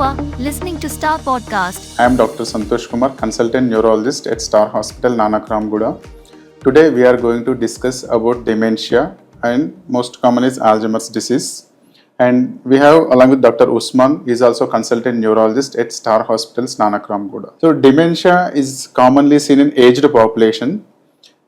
are listening to Star Podcast. I am Dr. Santosh Kumar, consultant neurologist at Star Hospital, Nanakramguda. Today we are going to discuss about dementia, and most common is Alzheimer's disease. And we have along with Dr. Osman, he is also consultant neurologist at Star Hospitals, Nanakramguda. So dementia is commonly seen in aged population,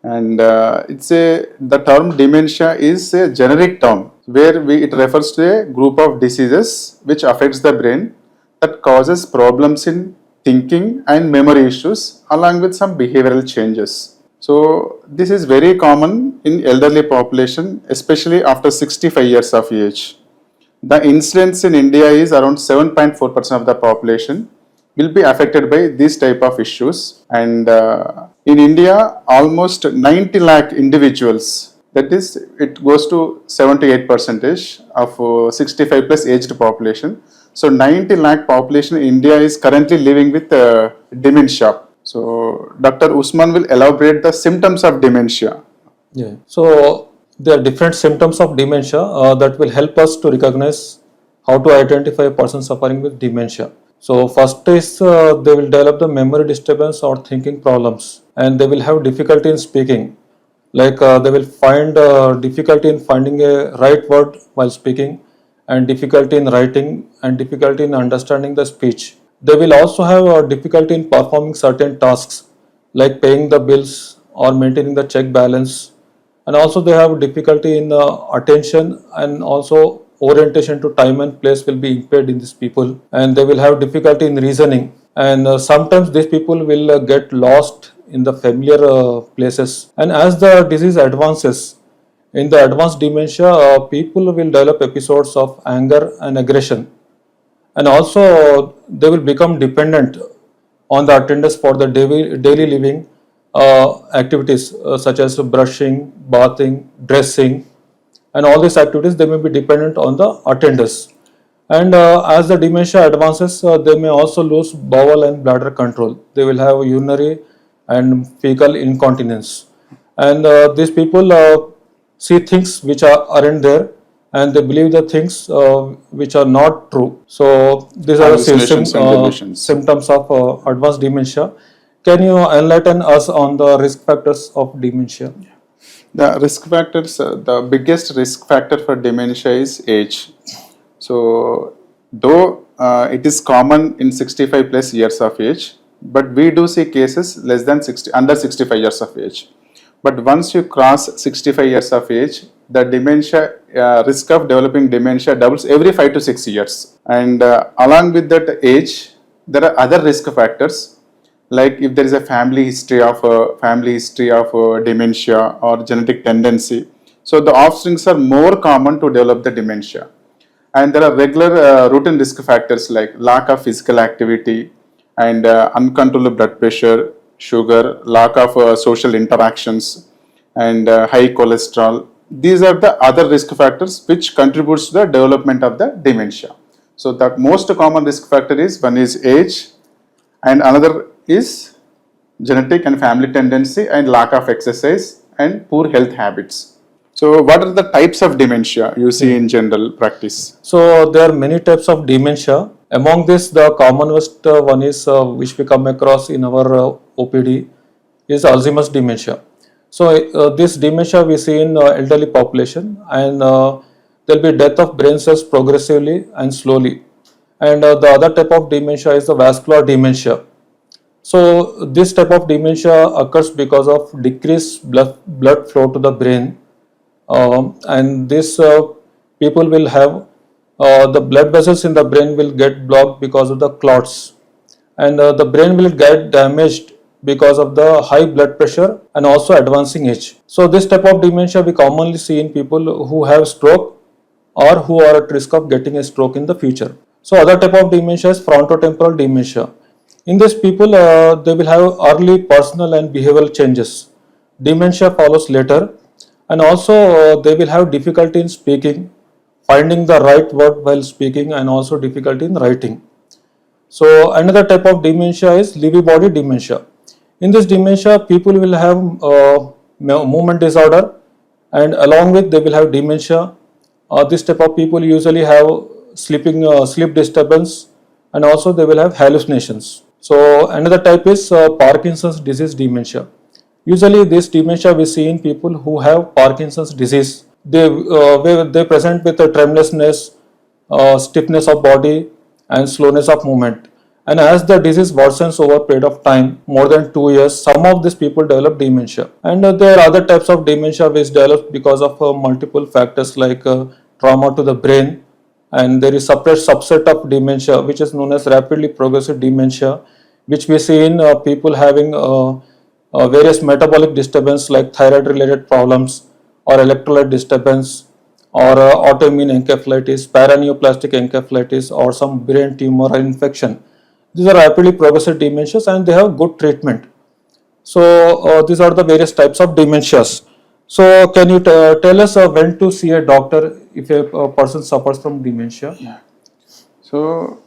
and the term dementia is a generic term where it refers to a group of diseases which affects the brain that causes problems in thinking and memory issues along with some behavioral changes. So this is very common in elderly population, especially after 65 years of age. The incidence in India is around 7.4% of the population will be affected by this type of issues, and in India almost 90 lakh individuals, that is it goes to 78% of 65 plus aged population. So 90 lakh population in India is currently living with dementia. So Dr. Usman will elaborate the symptoms of dementia. Yeah. So there are different symptoms of dementia that will help us to recognize how to identify a person suffering with dementia. So first is they will develop the memory disturbance or thinking problems, and they will have difficulty in speaking. Like they will find difficulty in finding a right word while speaking, and difficulty in writing, and difficulty in understanding the speech. They will also have difficulty in performing certain tasks like paying the bills or maintaining the check balance, and also they have difficulty in attention, and also orientation to time and place will be impaired in these people, and they will have difficulty in reasoning, and sometimes these people will get lost in the familiar places. And as the disease advances, in the advanced dementia, people will develop episodes of anger and aggression, and also they will become dependent on the attendants for the daily living activities such as brushing, bathing, dressing, and all these activities they may be dependent on the attendants. And as the dementia advances, they may also lose bowel and bladder control. They will have urinary and fecal incontinence, and these people see things which aren't there, and they believe the things which are not true. So these are the symptoms of advanced dementia. Can you enlighten us on the risk factors of dementia? The risk factors, the biggest risk factor for dementia is age. So though it is common in 65 plus years of age, but we do see cases less than under 65 years of age. But once you cross 65 years of age, the dementia risk of developing dementia doubles every 5 to 6 years. And along with that age, there are other risk factors, like if there is a family history of dementia or genetic tendency. So the offsprings are more common to develop the dementia. And there are regular routine risk factors like lack of physical activity and uncontrolled blood pressure, sugar, lack of social interactions, and high cholesterol. These are the other risk factors which contributes to the development of the dementia. So the most common risk factor is one is age, and another is genetic and family tendency, and lack of exercise and poor health habits. So what are the types of dementia you see in general practice? So there are many types of dementia. Among this, the commonest one is which we come across in our OPD is Alzheimer's dementia. So this dementia we see in elderly population, and there will be death of brain cells progressively and slowly. And the other type of dementia is the vascular dementia. So this type of dementia occurs because of decreased blood flow to the brain, and this people will have the blood vessels in the brain will get blocked because of the clots, and the brain will get damaged because of the high blood pressure and also advancing age. So this type of dementia we commonly see in people who have stroke or who are at risk of getting a stroke in the future. So other type of dementia is frontotemporal dementia. In these people, they will have early personal and behavioral changes. Dementia follows later, and also they will have difficulty in speaking, finding the right word while speaking, and also difficulty in writing. So another type of dementia is Lewy body dementia. In this dementia, people will have movement disorder, and along with they will have dementia. This type of people usually have sleep disturbance, and also they will have hallucinations. So another type is Parkinson's disease dementia. Usually this dementia we see in people who have Parkinson's disease. They present with a tremulousness, stiffness of body, and slowness of movement. And as the disease worsens over a period of time, more than 2 years, some of these people develop dementia. And there are other types of dementia which develop because of multiple factors like trauma to the brain. And there is separate subset of dementia which is known as rapidly progressive dementia, which we see in people having various metabolic disturbance like thyroid related problems or electrolyte disturbance or autoimmune encephalitis, paraneoplastic encephalitis, or some brain tumor or infection. These are rapidly progressive dementias and they have good treatment. So these are the various types of dementias. So can you tell us when to see a doctor if a person suffers from dementia? Yeah. So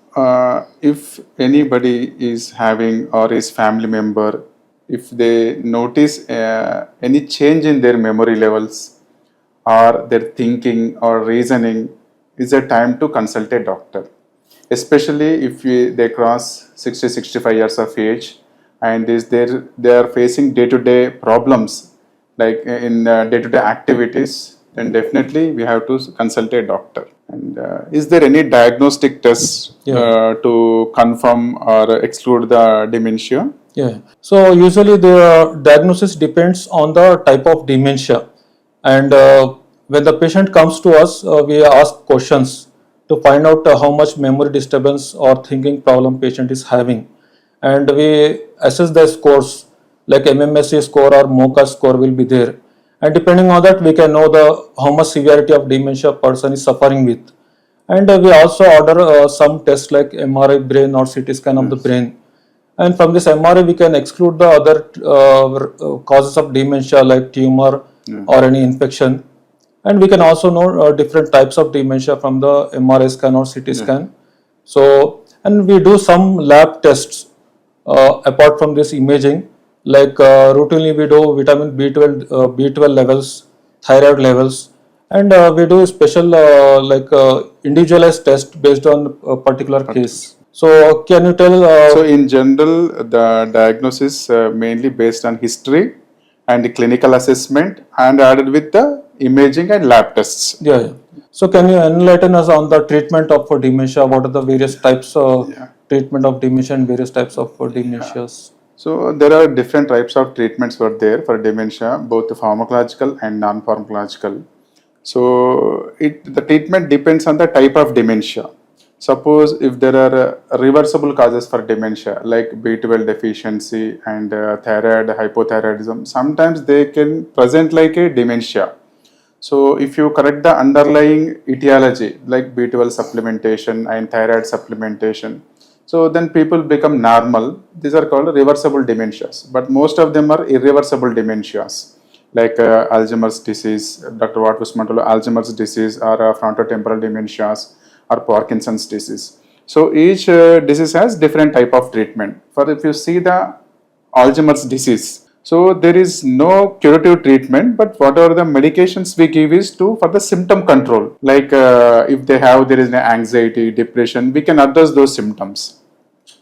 if anybody is having or is family member, if they notice any change in their memory levels or their thinking or reasoning, is a time to consult a doctor, especially if they cross 60-65 years of age and they are facing day-to-day problems like in day-to-day activities, then definitely we have to consult a doctor. And is there any diagnostic tests to confirm or exclude the dementia? Yeah. So usually the diagnosis depends on the type of dementia, and when the patient comes to us, we ask questions to find out how much memory disturbance or thinking problem patient is having, and we assess the scores like MMSE score or MoCA score will be there, and depending on that we can know the how much severity of dementia person is suffering with, and we also order some tests like MRI brain or CT scan of the brain, and from this MRI we can exclude the other causes of dementia like tumor or any infection, and we can also know different types of dementia from the MRI scan or CT scan. So, and we do some lab tests apart from this imaging, like routinely we do vitamin B12 levels, thyroid levels, and we do special individualized test based on a particular case. So can you tell? So in general, the diagnosis mainly based on history and the clinical assessment and added with the imaging and lab tests. Yeah. So can you enlighten us on the treatment of dementia? What are the various types of treatment of dementia and various types of dementias? So there are different types of treatments were there for dementia, both pharmacological and non-pharmacological. So the treatment depends on the type of dementia. Suppose if there are reversible causes for dementia like B12 deficiency and thyroid hypothyroidism, sometimes they can present like a dementia. So if you correct the underlying etiology like B12 supplementation and thyroid supplementation, so then people become normal. These are called reversible dementias, but most of them are irreversible dementias like Alzheimer's disease, Dr. Watt was Alzheimer's disease or frontotemporal dementias or Parkinson's disease. So each disease has different type of treatment. For if you see the Alzheimer's disease, so there is no curative treatment, but whatever the medications we give is for the symptom control. Like if there is an anxiety, depression, we can address those symptoms.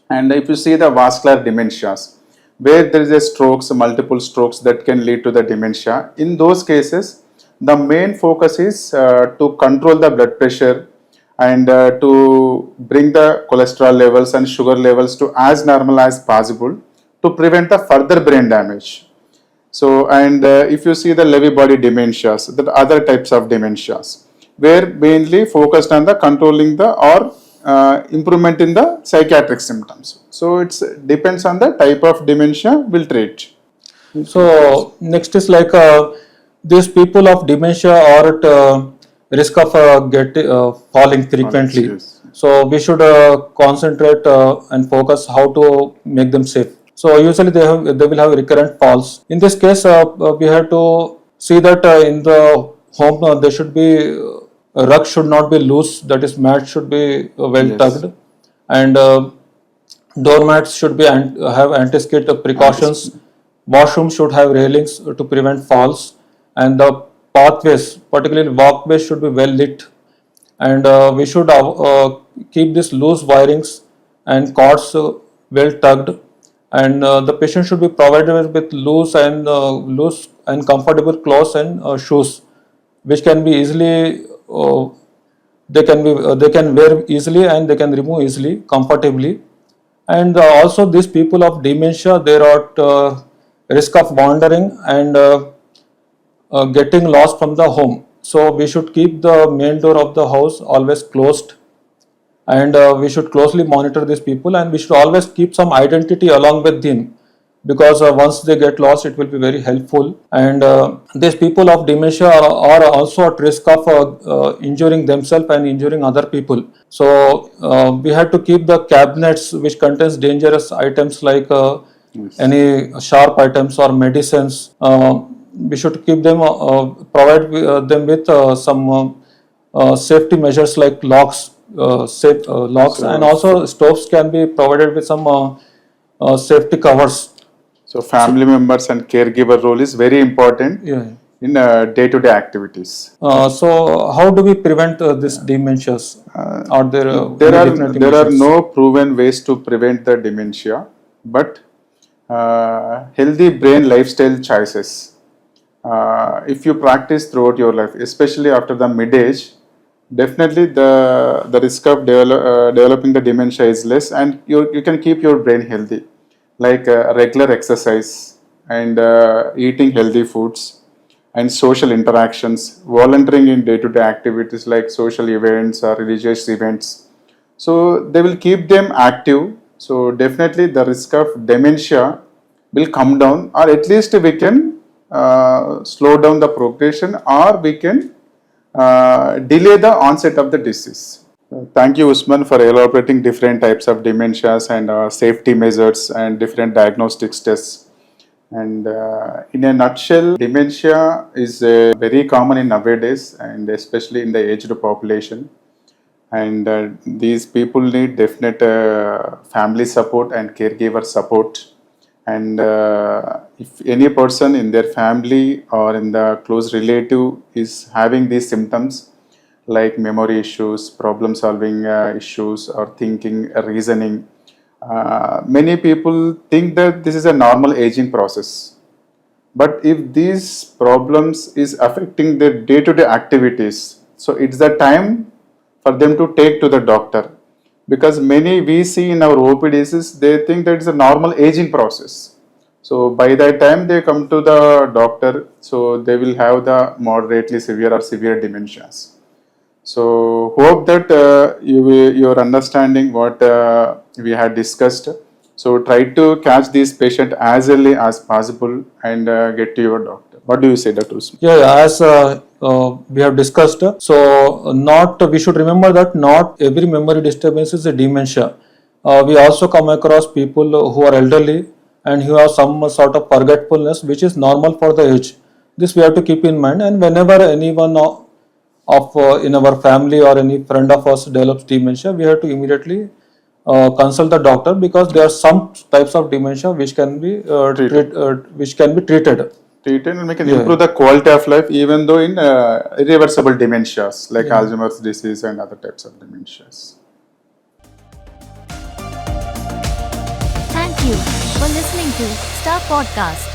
And if you see the vascular dementias, where there is a strokes, multiple strokes that can lead to the dementia, in those cases, the main focus is to control the blood pressure and to bring the cholesterol levels and sugar levels to as normal as possible to prevent the further brain damage. So, and if you see the Lewy body dementias, the other types of dementias, where mainly focused on the controlling the or improvement in the psychiatric symptoms. So, it depends on the type of dementia we'll treat. So, next is like these people of dementia are at risk of falling frequently. Yes. So, we should concentrate and focus how to make them safe. So usually they will have recurrent falls. In this case, we have to see that in the home there should be rug should not be loose. That is, mat should be well tucked, and doormats should be have anti-skid precautions. Washroom should have railings to prevent falls, and the pathways, particularly walkways, should be well lit. And we should keep these loose wirings and cords well tugged, and the patient should be provided with loose and comfortable clothes and shoes, which can be easily they can wear easily and they can remove easily, comfortably. And also these people of dementia, they are at risk of wandering and getting lost from the home. So we should keep the main door of the house always closed, and we should closely monitor these people, and we should always keep some identity along with them, because once they get lost it will be very helpful. And these people of dementia are also at risk of injuring themselves and injuring other people. So we had to keep the cabinets which contains dangerous items like any sharp items or medicines. We should keep them provide them with some safety measures like locks, locks, and also stoves can be provided with some safety covers. So family members and caregiver role is very important Yeah. in day-to-day activities. So how do we prevent this dementias? Are there There are no proven ways to prevent the dementia, but healthy brain lifestyle choices. If you practice throughout your life, especially after the mid-age, definitely the risk of developing the dementia is less, and you can keep your brain healthy, like regular exercise and eating healthy foods and social interactions, volunteering in day-to-day activities like social events or religious events. So they will keep them active. So definitely the risk of dementia will come down, or at least we can slow down the progression, or we can delay the onset of the disease. Thank you, Usman, for elaborating different types of dementias and safety measures and different diagnostics tests. And in a nutshell, dementia is very common in nowadays, and especially in the aged population. And these people need definite family support and caregiver support. And if any person in their family or in the close relative is having these symptoms like memory issues, problem solving issues, or thinking, reasoning, many people think that this is a normal aging process. But if these problems is affecting their day-to-day activities, so it's the time for them to take to the doctor, because many we see in our OPDs, they think that it's a normal aging process. So by that time they come to the doctor, so they will have the moderately severe or severe dementias. So hope that you are understanding what we had discussed. So try to catch this patient as early as possible and get to your doctor. What do you say, Dr. Usman? Yeah, as we have discussed, so not we should remember that not every memory disturbance is a dementia. We also come across people who are elderly and who have some sort of forgetfulness, which is normal for the age. This we have to keep in mind, and whenever anyone of in our family or any friend of us develops dementia, we have to immediately consult the doctor, because there are some types of dementia which can be treated. Treated, and we can improve the quality of life even though in irreversible dementias like Alzheimer's disease and other types of dementias. Thank you for listening to Star Podcast.